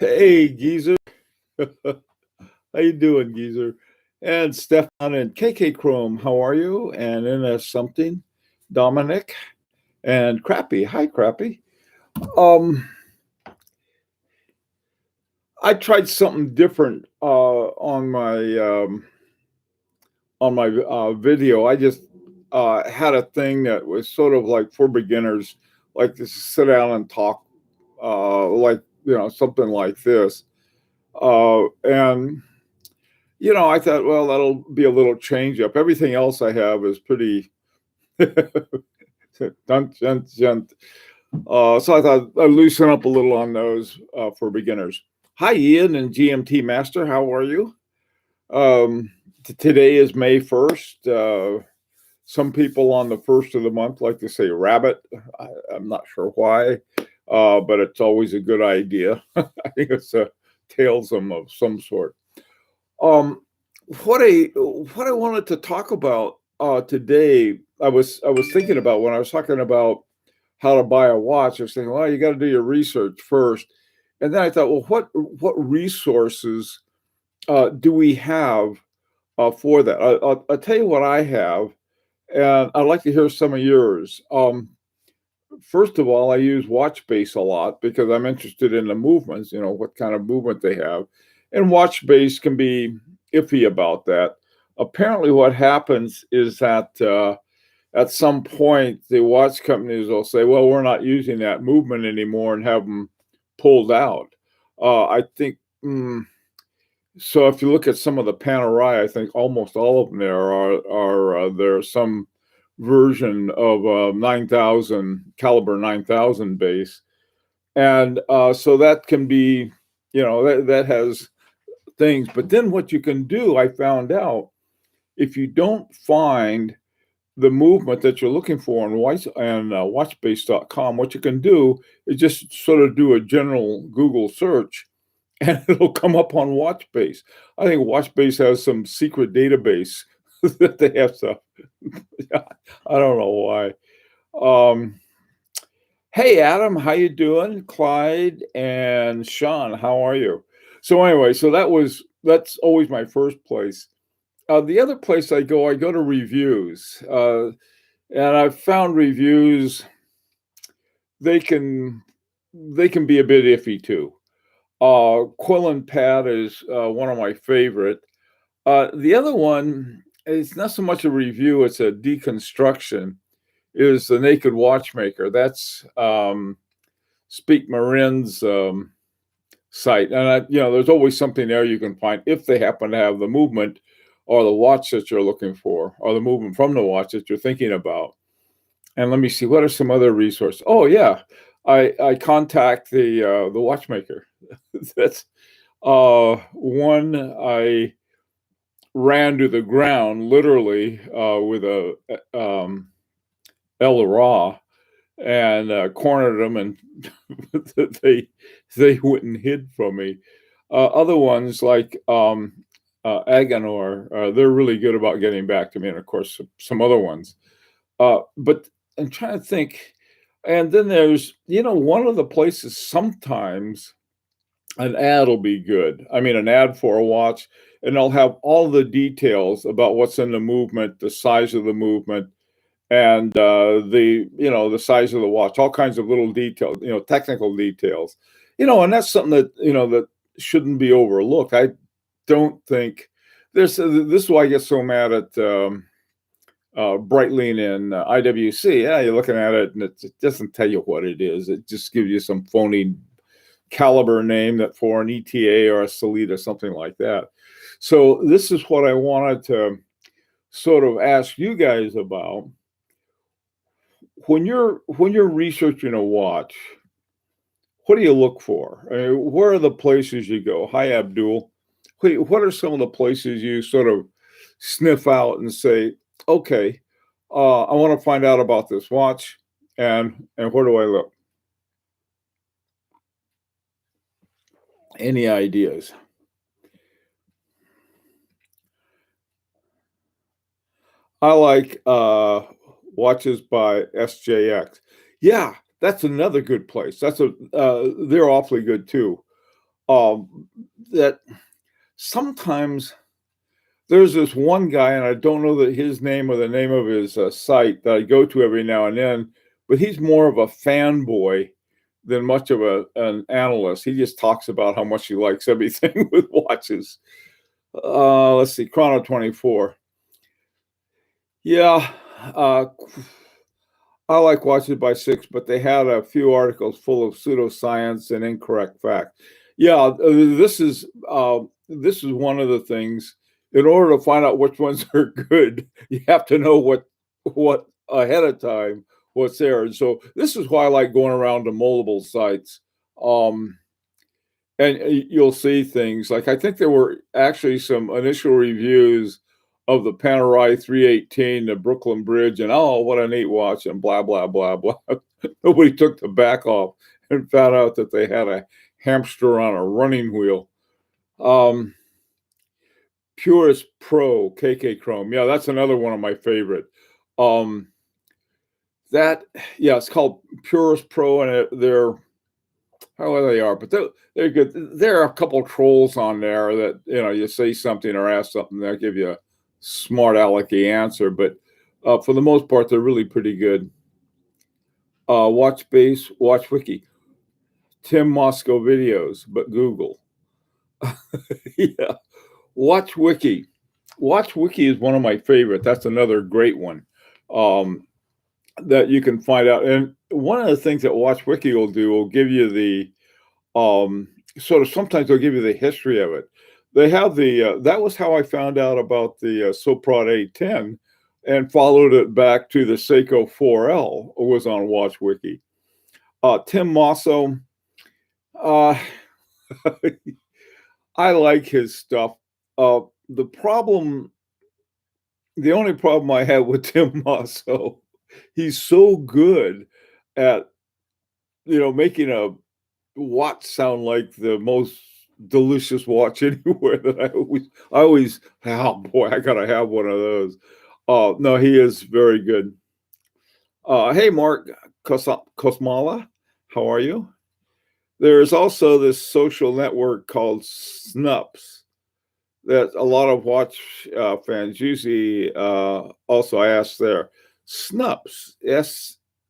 Hey, Geezer. How you doing, Geezer? And Stefan and KK Chrome, how are you? And NS something, Dominic and Crappy. Hi, Crappy. Um, I tried something different on my video. I just had a thing that was sort of like for beginners, like to sit down and talk, like something like this. And I thought, well, that'll be a little change up. Everything else I have is pretty dun, dun, dun. So I thought I'd loosen up a little on those for beginners. Hi, Ian and GMT Master. How are you? Today is May 1st. Some people on the first of the month like to say rabbit. I'm not sure why, but it's always a good idea. I think it's a tailsome of some sort. What I wanted to talk about today, I was thinking about when I was talking about how to buy a watch. I was thinking, well, you got to do your research first, and then I thought, well, what resources do we have for that? I'll tell you what I have, and I'd like to hear some of yours. First of all, I use Watchbase a lot because I'm interested in the movements, what kind of movement they have. And Watchbase can be iffy about that. Apparently, what happens is that at some point, the watch companies will say, well, we're not using that movement anymore and have them pulled out. I think, so if you look at some of the Panerai, I think almost all of them there's some version of 9,000 caliber 9,000 base, and so that can be, that has things. But then what you can do, I found out, if you don't find the movement that you're looking for on watchbase.com, what you can do is just sort of do a general Google search and it'll come up on Watchbase. I think Watchbase has some secret database that they have stuff. I don't know why. Hey, Adam, how you doing? Clyde and Sean, how are you? So anyway, that's always my first place. The other place I go to reviews, and I've found reviews, they can be a bit iffy too. Quill and Pad is one of my favorite. The other one is not so much a review; it's a deconstruction. Is the Naked Watchmaker? That's Speak Marin's site, and there's always something there you can find if they happen to have the movement or the watch that you're looking for, or the movement from the watch that you're thinking about. And let me see, what are some other resources? Oh yeah, I contact the watchmaker. That's one I ran to the ground literally with a El Ra and cornered them, and they wouldn't hid from me. Other ones like Aganor, they're really good about getting back to me, and of course some other ones. But I'm trying to think. And then there's, one of the places sometimes an ad will be good. I mean, an ad for a watch, and they'll have all the details about what's in the movement, the size of the movement, and the size of the watch, all kinds of little details, technical details, and that's something that shouldn't be overlooked. I don't think this is why I get so mad at Breitling and IWC. Yeah, you're looking at it and it doesn't tell you what it is. It just gives you some phony caliber name that for an ETA or a Solita, something like that. So this is what I wanted to sort of ask you guys about. When you're researching a watch, what do you look for? I mean, where are the places you go? Hi, Abdul. What are some of the places you sort of sniff out and say, okay, I want to find out about this watch, and where do I look? Any ideas? I like watches by SJX. Yeah, that's another good place. They're awfully good too. that sometimes there's this one guy, and I don't know that his name or the name of his site that I go to every now and then, but he's more of a fanboy than much of an analyst. He just talks about how much he likes everything with watches. Let's see, Chrono 24. Yeah, uh, I like Watches by Six, but they had a few articles full of pseudoscience and incorrect facts. Yeah, this is one of the things. In order to find out which ones are good, you have to know what ahead of time what's there. And so this is why I like going around to multiple sites. Um, and you'll see things like I think there were actually some initial reviews of the Panerai 318, the Brooklyn Bridge, and oh, what a neat watch, and blah blah blah blah. Nobody took the back off and found out that they had a hamster on a running wheel. Um, Purist Pro KK Chrome, yeah, that's another one of my favorite. Um, that yeah, it's called Purist Pro, and they're how they are, but they're good. There are a couple of trolls on there that you say something or ask something, they'll give you a smart alecky answer. But for the most part, they're really pretty good. Watch Base, Watch Wiki, Tim Moscow videos, but Google. Yeah, Watch Wiki. Watch Wiki is one of my favorite. That's another great one that you can find out. And one of the things that Watch Wiki will do will give you the sort of sometimes they'll give you the history of it. They have that was how I found out about the Soprod 810 and followed it back to the Seiko 4L was on Watch Wiki. Tim Mosso, uh, I like his stuff. The only problem I have with Tim Mosso, he's so good at making a watch sound like the most delicious watch anywhere that I always oh boy, I gotta have one of those. No, he is very good. Hey Mark Kosmala, how are you? There's also this social network called Snups that a lot of watch fans usually also ask there. Snups,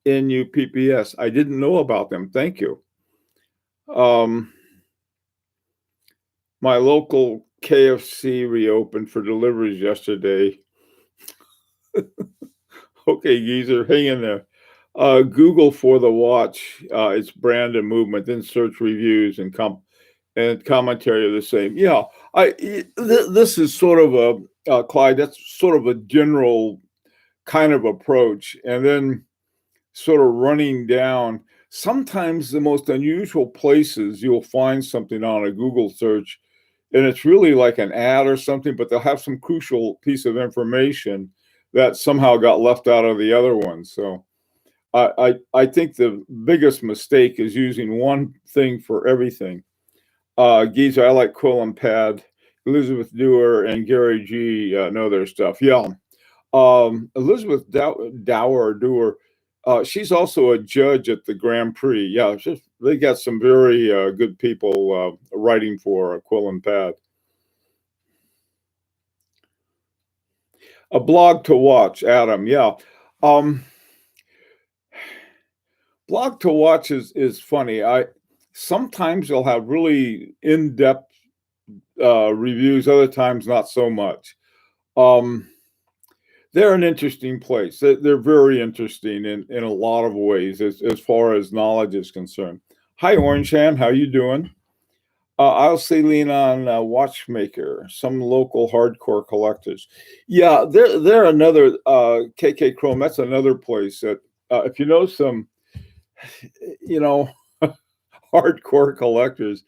SNUPPS. I didn't know about them. Thank you. My local KFC reopened for deliveries yesterday. Okay, geezer, hang in there. Google for the watch, its brand and movement, then search reviews and commentary are the same. Yeah, this is sort of Clyde. That's sort of a general kind of approach, and then sort of running down. Sometimes the most unusual places you'll find something on a Google search, and it's really like an ad or something, but they'll have some crucial piece of information that somehow got left out of the other ones. So I think the biggest mistake is using one thing for everything. Geezer, I like Quill and Pad. Elizabeth Dewar and Gary G know their stuff. Yeah. Elizabeth Dewar, she's also a judge at the Grand Prix. Yeah, they got some very good people writing for Quill and Pad. A blog to watch, Adam. Yeah. Blog to watch is funny. Sometimes they'll have really in-depth reviews, other times not so much. They're an interesting place. They're very interesting in a lot of ways as far as knowledge is concerned. Hi, Orange Ham. How you doing? I'll say lean on Watchmaker, some local hardcore collectors. Yeah, they're another KK Chrome. That's another place that if you know some, you know, hardcore collectors,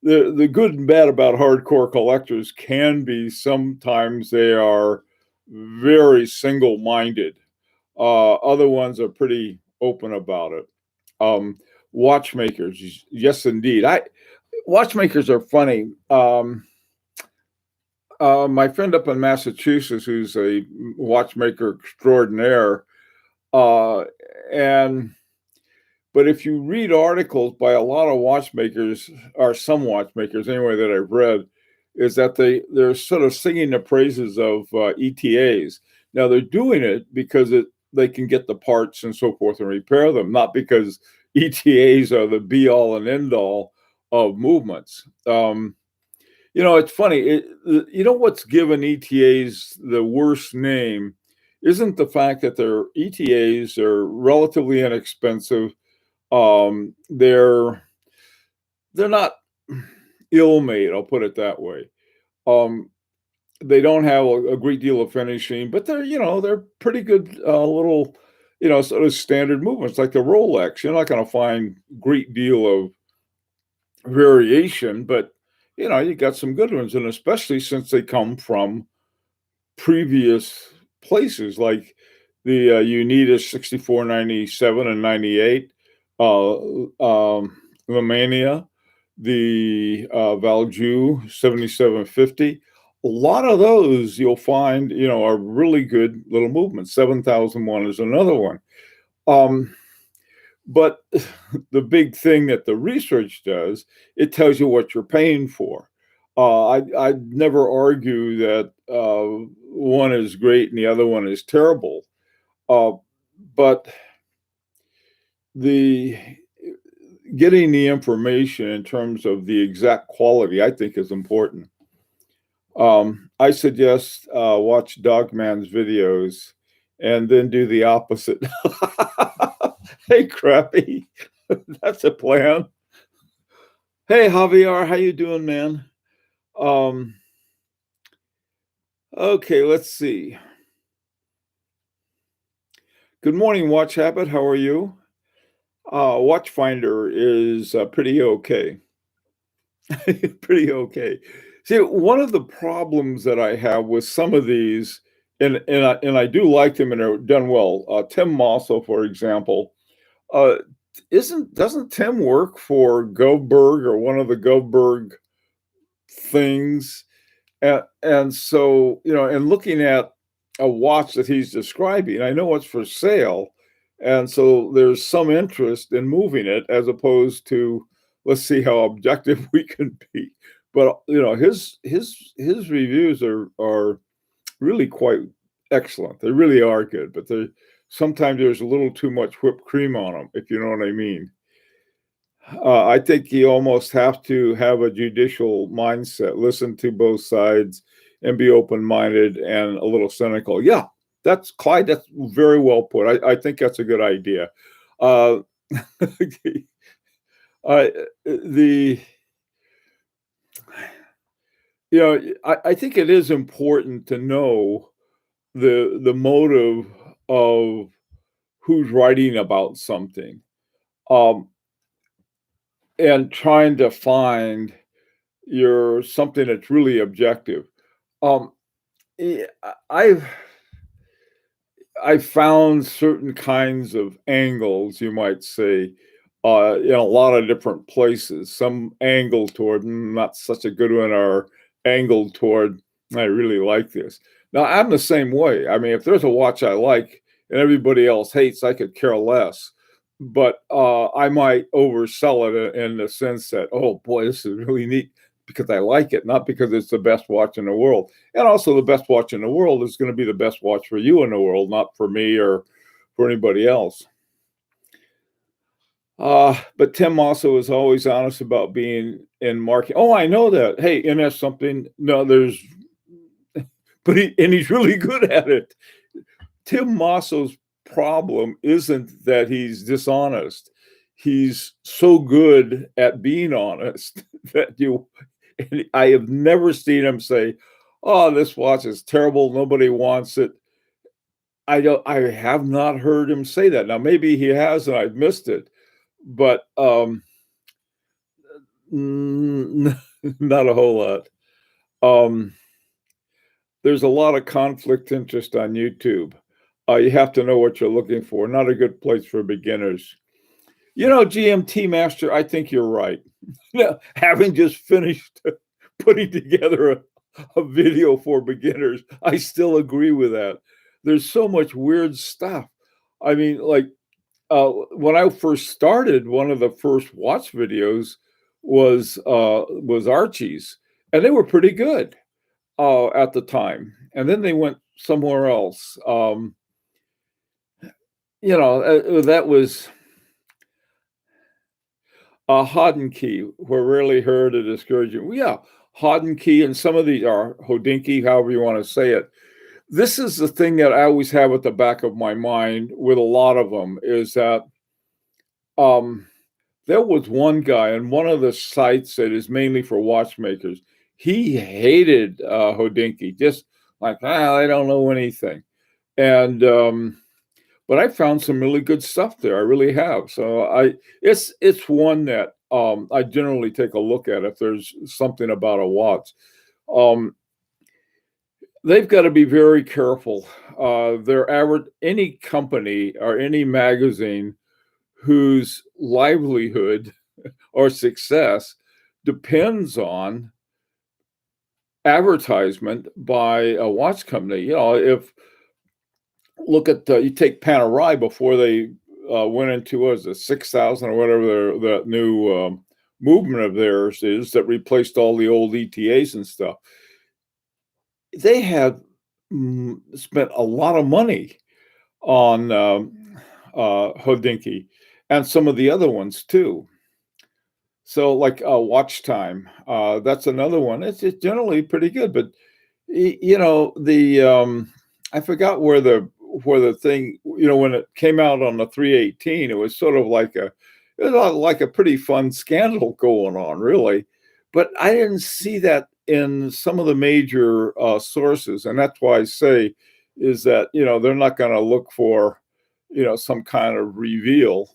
the good and bad about hardcore collectors can be sometimes they are very single-minded. Other ones are pretty open about it. Watchmakers, yes, indeed. Watchmakers are funny. My friend up in Massachusetts, who's a watchmaker extraordinaire, and But if you read articles by a lot of watchmakers, or some watchmakers anyway, that I've read, is that they're sort of singing the praises of ETAs. Now they're doing it because they can get the parts and so forth and repair them, not because ETAs are the be all and end all of movements. It's funny. What's given ETAs the worst name isn't the fact that their ETAs are relatively inexpensive. They're not ill-made, I'll put it that way. Um, they don't have a great deal of finishing, but they're pretty good little, sort of standard movements like the Rolex. You're not going to find great deal of variation, but you got some good ones, and especially since they come from previous places like the Unitas 6497 and 98, the Mania, the Valjoux 7750. A lot of those you'll find, are really good little movements. 7001 is another one. But the big thing that the research does, it tells you what you're paying for. I never argue that one is great and the other one is terrible. But the getting the information in terms of the exact quality, I think, is important. I suggest watch Dogman's videos and then do the opposite. Hey, Crappy, that's a plan. Hey, Javier, how you doing, man? Okay, let's see. Good morning, Watch Habit. How are you? Watchfinder is pretty okay. Pretty okay. See, one of the problems that I have with some of these, and I do like them and they're done well. Tim Mosso, for example, doesn't Tim work for Govberg or one of the Govberg things? And so, and looking at a watch that he's describing, I know it's for sale. And so there's some interest in moving it as opposed to, let's see how objective we can be. But, his reviews are really quite excellent. They really are good, but sometimes there's a little too much whipped cream on them, if you know what I mean. I think you almost have to have a judicial mindset, listen to both sides, and be open-minded and a little cynical. Yeah, that's Clyde. That's very well put. I think that's a good idea. I think it is important to know the motive of who's writing about something. And trying to find something that's really objective. I've found certain kinds of angles, you might say, in a lot of different places. Some angle toward not such a good one, or angled toward I really like this. Now I'm the same way. I mean, if there's a watch I like and everybody else hates, I could care less. But I might oversell it in the sense that, oh boy, this is really neat because I like it, not because it's the best watch in the world. And also the best watch in the world is going to be the best watch for you in the world, not for me or for anybody else. But Tim also is always honest about being in market. Oh, I know that. Hey, and that's something. No, but he's really good at it. Tim Mosso's problem isn't that he's dishonest. He's so good at being honest that I have never seen him say, "Oh, this watch is terrible. Nobody wants it." I have not heard him say that. Now, maybe he has and I've missed it, but not a whole lot. There's a lot of conflict interest on YouTube. You have to know what you're looking for. Not a good place for beginners. GMT Master, I think you're right. Having just finished putting together a video for beginners, I still agree with that. There's so much weird stuff. I mean, like, when I first started, one of the first watch videos was Archie's, and they were pretty good at the time. And then they went somewhere else. That was Hodden were rarely heard or discouraging. Well, yeah, Hodden and some of these are Hodinky, however you want to say it. This is the thing that I always have at the back of my mind with a lot of them is that um, there was one guy on one of the sites that is mainly for watchmakers. He hated Hodinky, just like, I don't know anything. And but I found some really good stuff there. I really have. So it's one that I generally take a look at if there's something about a watch. Um, they've got to be very careful. Their average any company or any magazine whose livelihood or success depends on advertisement by a watch company. If look at you take Panerai before they went into what is it 6,000 or whatever the new movement of theirs is that replaced all the old ETAs and stuff. They had spent a lot of money on Hodinky and some of the other ones too. So like watch time, that's another one. It's generally pretty good, but the I forgot where the thing, when it came out on the 318, it was sort of like a pretty fun scandal going on, really. But I didn't see that in some of the major sources, and that's why I say is that they're not going to look for some kind of reveal.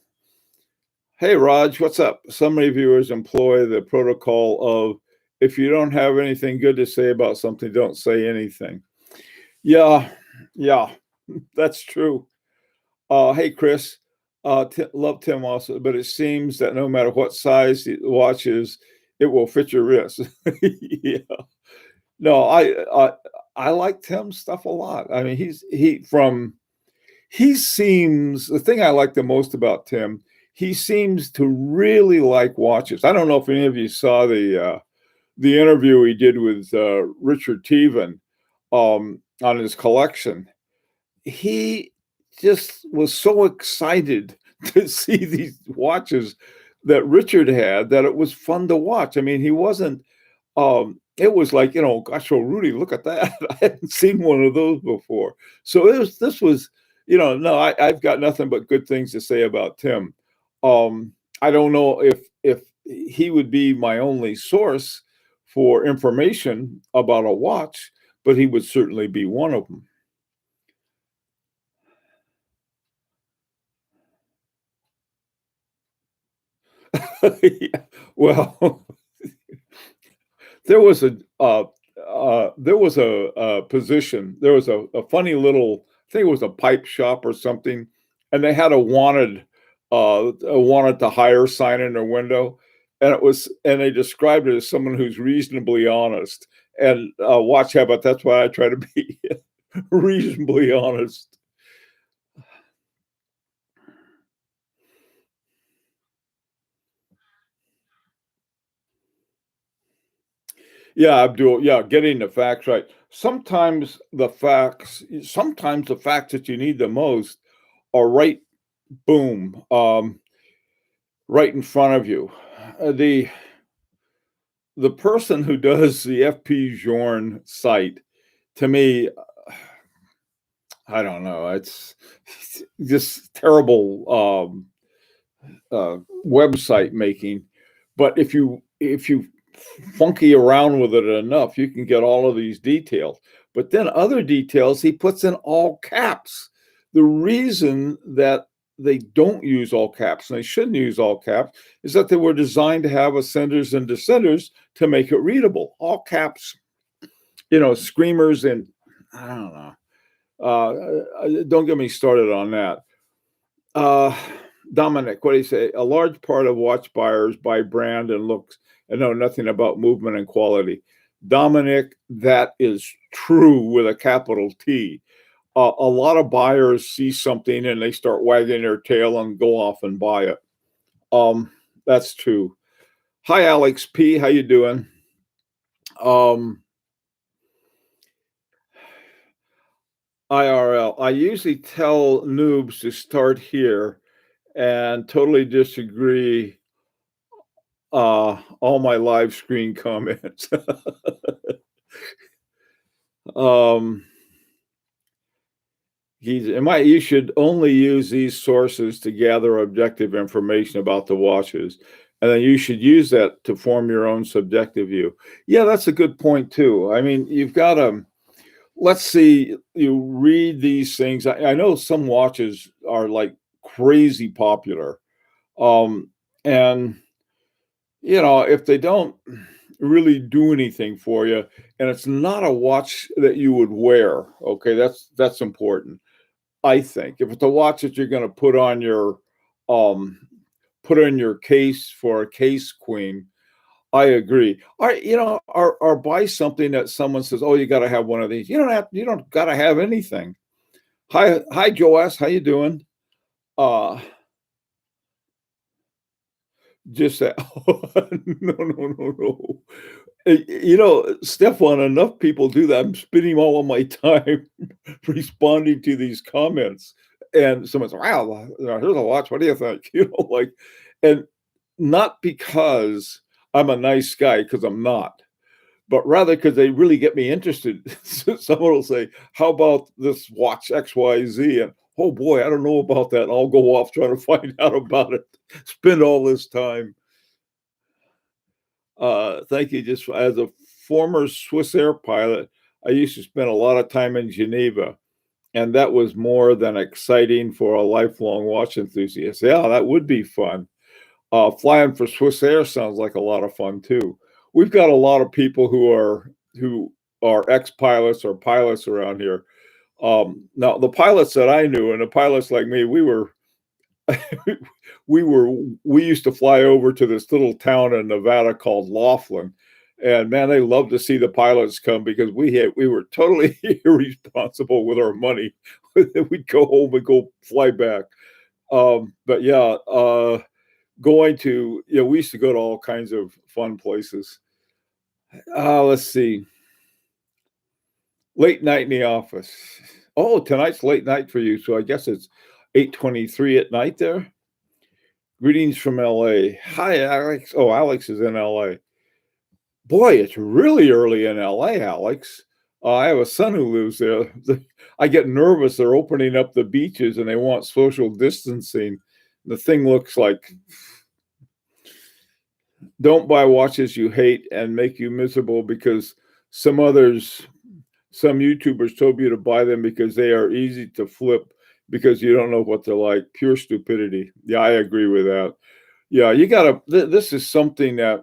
Hey, Raj, what's up? Some reviewers employ the protocol of if you don't have anything good to say about something, don't say anything. Yeah, yeah, that's true. Hey, Chris, love Tim also, but it seems that no matter what size the watch is, it will fit your wrist. Yeah. No, I like Tim's stuff a lot. I mean, he seems the thing I like the most about Tim. He seems to really like watches. I don't know if any of you saw the interview he did with Richard Teven on his collection. He just was so excited to see these watches that Richard had that it was fun to watch. I mean, he wasn't. It was like gosh, oh Rudy, look at that! I hadn't seen one of those before. So this was no, I've got nothing but good things to say about Tim. I don't know if he would be my only source for information about a watch, but he would certainly be one of them. Yeah, well, there was a position. There was a funny little, I think it was a pipe shop or something, and they had a wanted to hire sign in their window, and they described it as someone who's reasonably honest. And watch how about that's why I try to be reasonably honest. Yeah, Abdul. Yeah, getting the facts right. Sometimes the facts that you need the most are right, boom, right in front of you. The person who does the FP Journe site, to me, I don't know. It's just terrible website making. But if you funky around with it enough, you can get all of these details. But then other details he puts in all caps. The reason that they don't use all caps and they shouldn't use all caps is that they were designed to have ascenders and descenders to make it readable. All caps, screamers and I don't know. Don't get me started on that. Uh, Dominic, what do you say? A large part of watch buyers buy brand and looks and know nothing about movement and quality. Dominic, that is true with a capital T. A lot of buyers see something and they start wagging their tail and go off and buy it. Um, that's true. Hi, Alex P. How you doing? Um, IRL. I usually tell noobs to start here and totally disagree all my live screen comments. um, you should only use these sources to gather objective information about the watches, and then you should use that to form your own subjective view. Yeah, that's a good point too. I mean, you've got to let's see, you read these things. I know some watches are like crazy popular. Um, and if they don't really do anything for you, and it's not a watch that you would wear, okay, that's important. I think if it's a watch that you're going to um put in your case for a case queen, I agree. Or buy something that someone says, "Oh, you got to have one of these." You don't got to have anything. Hi, Joas. How you doing? Uh, just that. No, no, no, no. Stefan, enough people do that. I'm spending all of my time responding to these comments, and someone's, "Wow, here's a watch. What do you think?" And not because I'm a nice guy, because I'm not, but rather because they really get me interested. Someone will say, "How about this watch XYZ?" And oh boy, I don't know about that. I'll go off trying to find out about it. Spend all this time. Thank you. Just as a former Swiss Air pilot, I used to spend a lot of time in Geneva, and that was more than exciting for a lifelong watch enthusiast. Yeah, that would be fun. Flying for Swiss Air sounds like a lot of fun too. We've got a lot of people who are ex-pilots or pilots around here. Now, the pilots that I knew, and the pilots like me, we were we used to fly over to this little town in Nevada called Laughlin, and man, they loved to see the pilots come because we were totally irresponsible with our money. We'd go home and go fly back. But yeah, going to we used to go to all kinds of fun places. Let's see, late night in the office. Oh, tonight's late night for you, so I guess it's 8:23 at night there. Greetings from LA. Hi, Alex. Oh, Alex is in LA. Boy, it's really early in LA, Alex. I have a son who lives there. I get nervous. They're opening up the beaches and they want social distancing. The thing looks like don't buy watches you hate and make you miserable because some others, some YouTubers told you to buy them because they are easy to flip because you don't know what they're like. Pure stupidity. Yeah, I agree with that. Yeah, you gotta. This is something that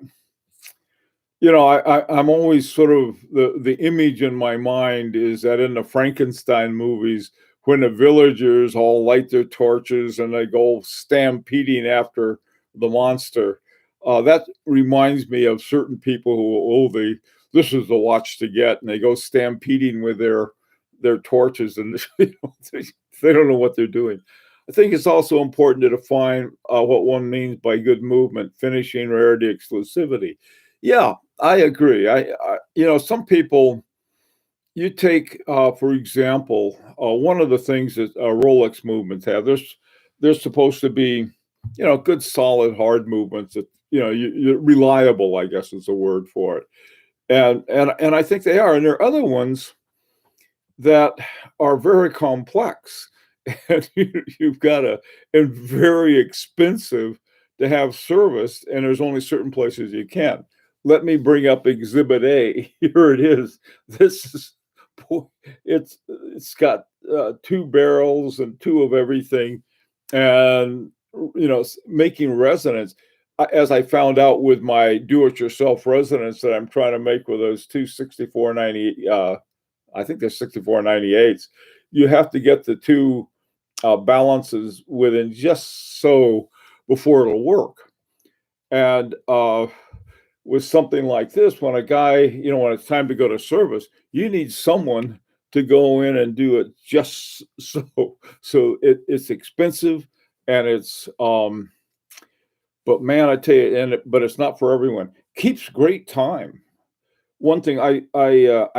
I'm always sort of the image in my mind is that in the Frankenstein movies, when the villagers all light their torches and they go stampeding after the monster, that reminds me of certain people who this is the watch to get, and they go stampeding with their torches, and they don't know what they're doing. I think it's also important to define what one means by good movement, finishing, rarity, exclusivity. Yeah, I agree. Some people, you take, for example, one of the things that Rolex movements have. There's supposed to be, good, solid, hard movements that you're reliable. I guess is the word for it, and I think they are. And there are other ones that are very complex, and you've got to and very expensive to have serviced, and there's only certain places you can. Let me bring up Exhibit A. Here it is. This is it's got two barrels and two of everything, and making resonance. As I found out with my do-it-yourself resonance that I'm trying to make with those two 6490 I think they're 6498s. You have to get the two balances within just so before it'll work. And with something like this, when a guy, when it's time to go to service, you need someone to go in and do it just so it's expensive and it's but man, I tell you, but it's not for everyone. Keeps great time. One thing I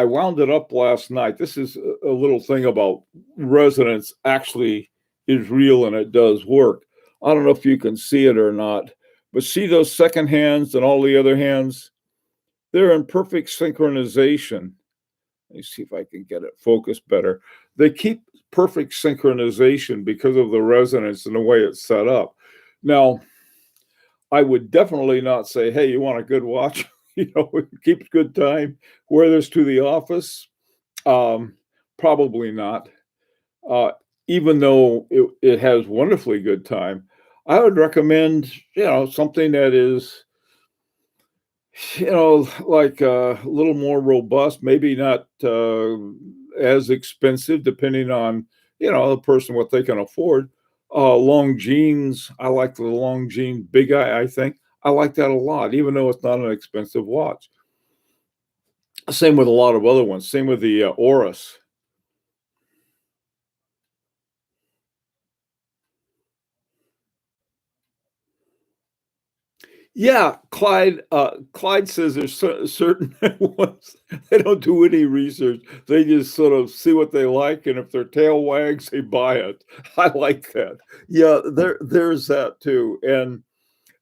wound it up last night. This is a little thing about resonance actually is real and it does work. I don't know if you can see it or not, but see those second hands and all the other hands? They're in perfect synchronization. Let me see if I can get it focused better. They keep perfect synchronization because of the resonance and the way it's set up. Now, I would definitely not say, "Hey, you want a good watch? It keeps good time. Wear this to the office." Um, Probably not. Uh, Even though it has wonderfully good time, I would recommend, something that is, like a little more robust, maybe not as expensive, depending on, the person what they can afford. Long jeans, I like the long jean big eye, I think. I like that a lot, even though it's not an expensive watch. Same with a lot of other ones. Same with the Oris. Yeah, Clyde says there's certain ones, they don't do any research. They just sort of see what they like, and if their tail wags, they buy it. I like that. Yeah, there's that too, and,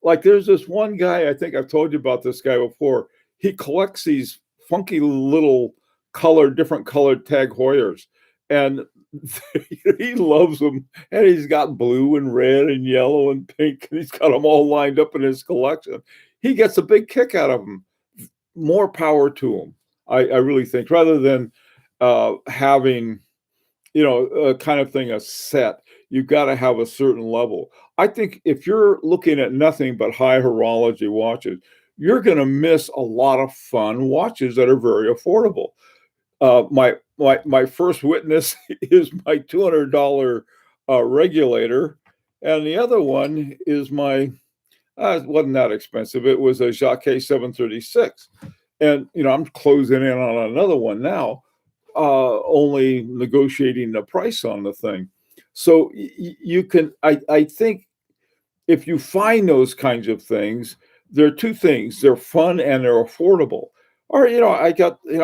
like, there's this one guy, I think I've told you about this guy before. He collects these funky little different colored Tag Heuers, and he loves them. And he's got blue and red and yellow and pink, and he's got them all lined up in his collection. He gets a big kick out of them. More power to him, I really think, rather than having a kind of thing, a set. You've got to have a certain level. I think if you're looking at nothing but high horology watches, you're going to miss a lot of fun watches that are very affordable. My first witness is my $200 regulator, and the other one is my. It wasn't that expensive. It was a Jacques 736, and I'm closing in on another one now, only negotiating the price on the thing. So you can, I think, if you find those kinds of things, there are two things: they're fun and they're affordable. Or I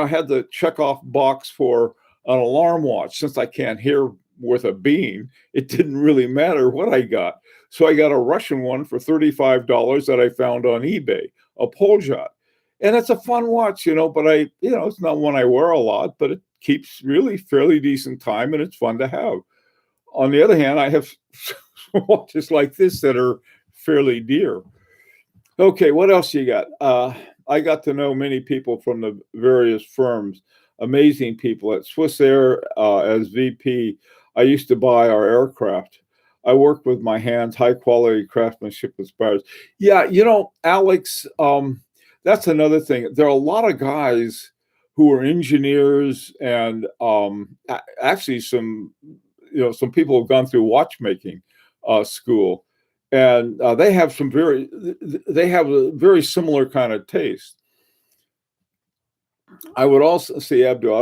had the check off box for an alarm watch. Since I can't hear worth a bean, it didn't really matter what I got. So I got a Russian one for $35 that I found on eBay, a Poljot. And it's a fun watch, but it's not one I wear a lot, but it keeps really fairly decent time and it's fun to have. On the other hand, I have watches like this that are fairly dear. Okay, what else you got? I got to know many people from the various firms, amazing people at Swiss Air as VP. I used to buy our aircraft. I worked with my hands, high quality craftsmanship inspires. Yeah, Alex, that's another thing. There are a lot of guys who are engineers and actually some people have gone through watchmaking school, and they have a very similar kind of taste. I would also say, Abdul,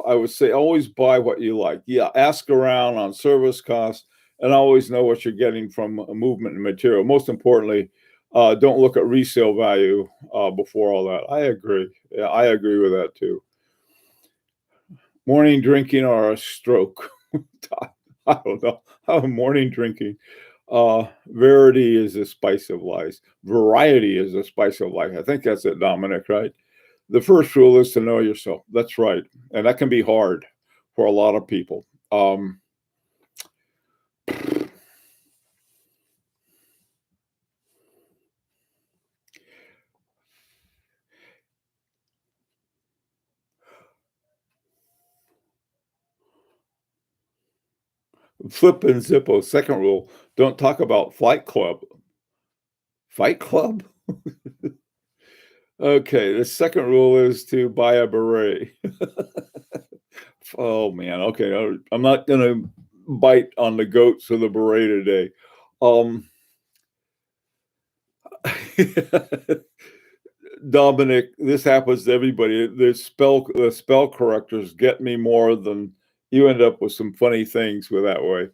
I would say always buy what you like. Yeah, ask around on service costs and always know what you're getting from a movement and material. Most importantly, don't look at resale value before all that. I agree. Yeah, I agree with that too. Morning drinking or a stroke? I don't know. Morning drinking. Verity is the spice of life. Variety is the spice of life. I think that's it, Dominic, right? The first rule is to know yourself. That's right. And that can be hard for a lot of people. Flip and Zippo. Second rule, don't talk about Flight Club. Fight Club? Okay, the second rule is to buy a beret. Oh man, okay. I'm not gonna bite on the goats of the beret today. Um Dominic, this happens to everybody. The spell correctors get me more than you end up with some funny things with that way.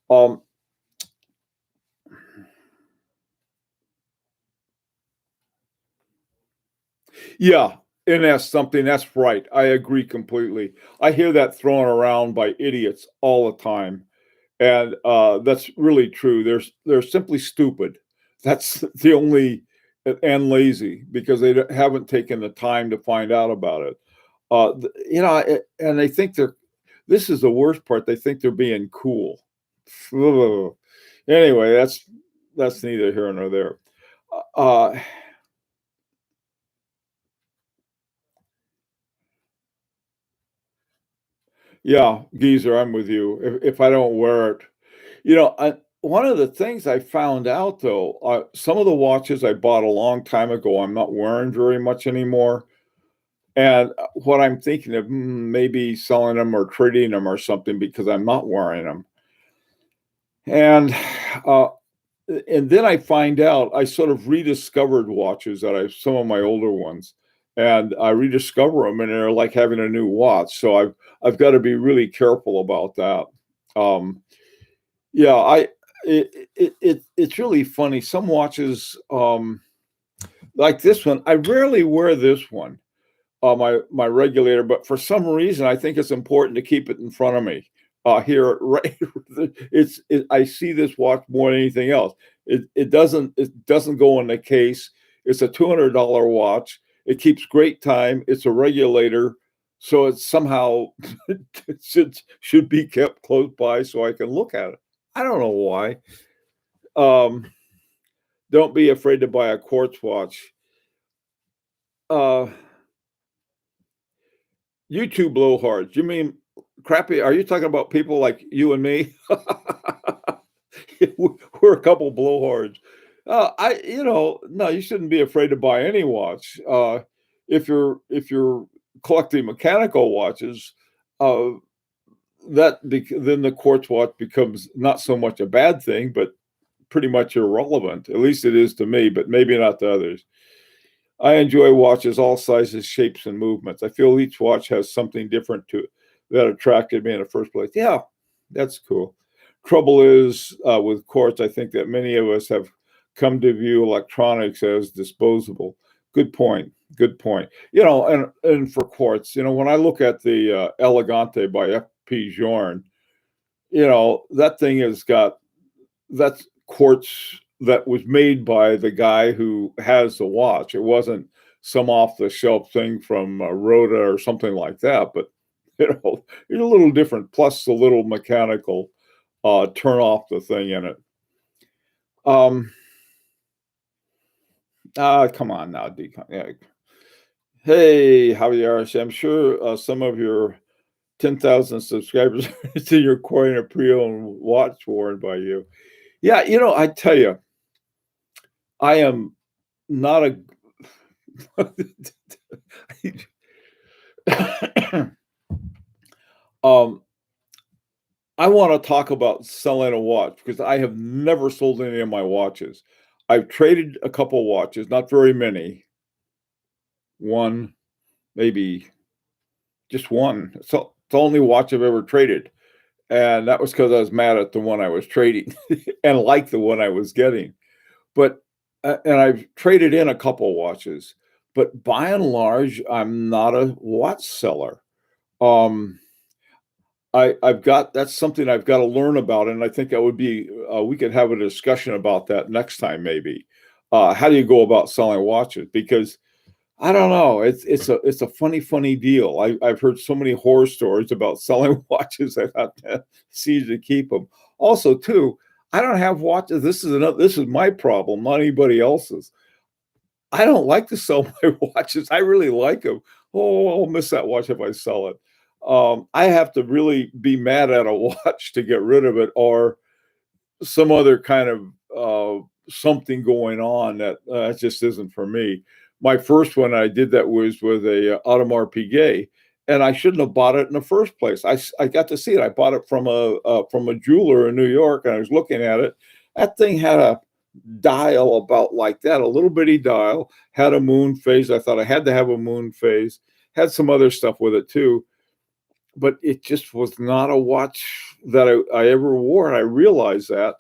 Um, yeah, and that's something that's right. I agree completely. I hear that thrown around by idiots all the time. And that's really true. They're simply stupid. That's the only and lazy because they haven't taken the time to find out about it. And they think they're. This is the worst part. They think they're being cool. Ugh. Anyway, that's neither here nor there. Uh, yeah, geezer, I'm with you. If I don't wear it, one of the things I found out though, some of the watches I bought a long time ago, I'm not wearing very much anymore. And what I'm thinking of maybe selling them or trading them or something because I'm not wearing them. And uh, and then I find out I sort of rediscovered watches that I some of my older ones, and I rediscover them, and they're like having a new watch. So I've got to be really careful about that. Um, yeah, it's really funny. Some watches, like this one, I rarely wear this one, my regulator, but for some reason, I think it's important to keep it in front of me. Here, right, I see this watch more than anything else. It doesn't go in the case. It's a $200 watch. It keeps great time. It's a regulator, so it's somehow it should be kept close by so I can look at it. I don't know why. Um, don't be afraid to buy a quartz watch. Uh, you two blowhards. You mean crappy? Are you talking about people like you and me? We're a couple blowhards. No, you shouldn't be afraid to buy any watch. If you're collecting mechanical watches, uh, then the quartz watch becomes not so much a bad thing, but pretty much irrelevant. At least it is to me, but maybe not to others. I enjoy watches, all sizes, shapes, and movements. I feel each watch has something different to that attracted me in the first place. Yeah, that's cool. Trouble is with quartz, I think that many of us have come to view electronics as disposable. Good point. Good point. And for quartz, when I look at the Elegante by F.P. Jorn, that thing has got that's quartz that was made by the guy who has the watch. It wasn't some off the shelf thing from Rhoda or something like that, but it's a little different. Plus the little mechanical turn off the thing in it. Um, come on now, Decon. Yeah. Hey, Javier, I'm sure some of your 10,000 subscribers to your coin a pre-owned watch worn by you. Yeah, I tell you, I am not a um, I want to talk about selling a watch because I have never sold any of my watches. I've traded a couple watches, not very many. One, maybe just one. So it's the only watch I've ever traded. And that was because I was mad at the one I was trading and liked the one I was getting. But and I've traded in a couple watches, but by and large, I'm not a watch seller. Um, I've got that's something I've got to learn about, and I think that would be we could have a discussion about that next time, maybe. How do you go about selling watches? Because I don't know, it's a funny deal. I've heard so many horror stories about selling watches. I thought it's easy to keep them. Also, too, I don't have watches. This is my problem, not anybody else's. I don't like to sell my watches. I really like them. Oh, I'll miss that watch if I sell it. I have to really be mad at a watch to get rid of it, or some other kind of something going on that just isn't for me. My first one I did that was with a Audemars Piguet, and I shouldn't have bought it in the first place. I got to see it. I bought it from a jeweler in New York, and I was looking at it. That thing had a dial about like that, a little bitty dial, had a moon phase. I thought I had to have a moon phase, had some other stuff with it too, but it just was not a watch that I ever wore. And I realized that.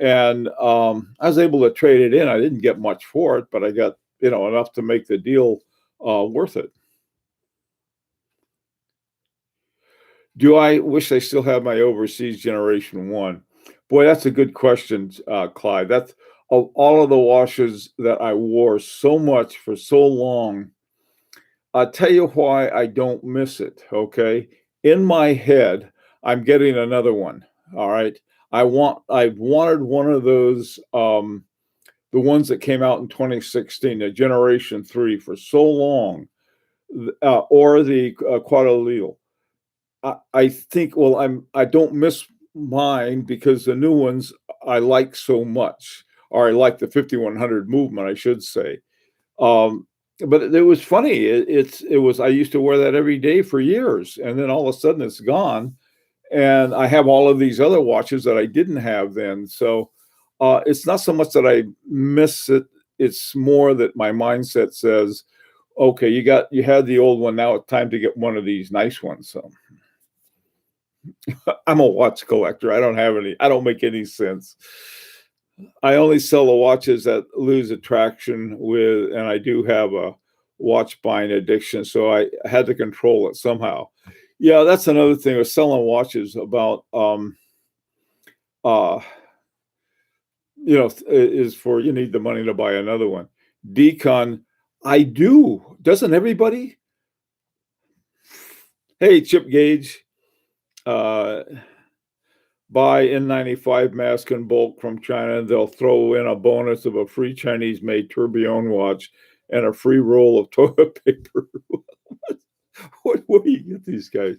And I was able to trade it in. I didn't get much for it, but I got, enough to make the deal worth it. Do I wish I still had my overseas generation one? Boy, that's a good question, Clyde. That's of all of the watches that I wore so much for so long. I'll tell you why I don't miss it. Okay. In my head, I'm getting another one. All right. I've wanted one of those, the ones that came out in 2016, the Generation 3 for so long, or the Quadrille. I think, well, I don't miss mine because the new ones I like so much, or I like the 5100 movement, I should say. Um, but it was funny. It was I used to wear that every day for years, and then all of a sudden it's gone, and I have all of these other watches that I didn't have then. So it's not so much that I miss it; it's more that my mindset says, "Okay, you had the old one. Now it's time to get one of these nice ones." So I'm a watch collector. I don't have any. I don't make any sense. I only sell the watches that lose attraction with, and I do have a watch buying addiction, so I had to control it somehow. Yeah, that's another thing with selling watches about, uh, is for you need the money to buy another one. Decon, I do. Doesn't everybody? Hey, Chip Gage, uh, buy N95 mask in bulk from China. They'll throw in a bonus of a free Chinese-made tourbillon watch and a free roll of toilet paper. What do you get these guys?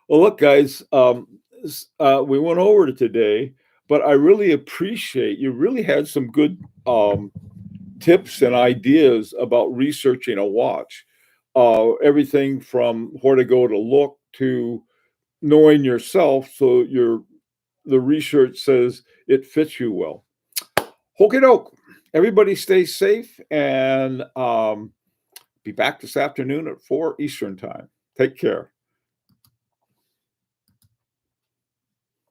Well, look, guys, we went over it today, but I really appreciate you. Really had some good tips and ideas about researching a watch. Everything from where to go to look to knowing yourself, so the research says it fits you well. Okie doke. Everybody stay safe and be back this afternoon at 4 Eastern time. Take care.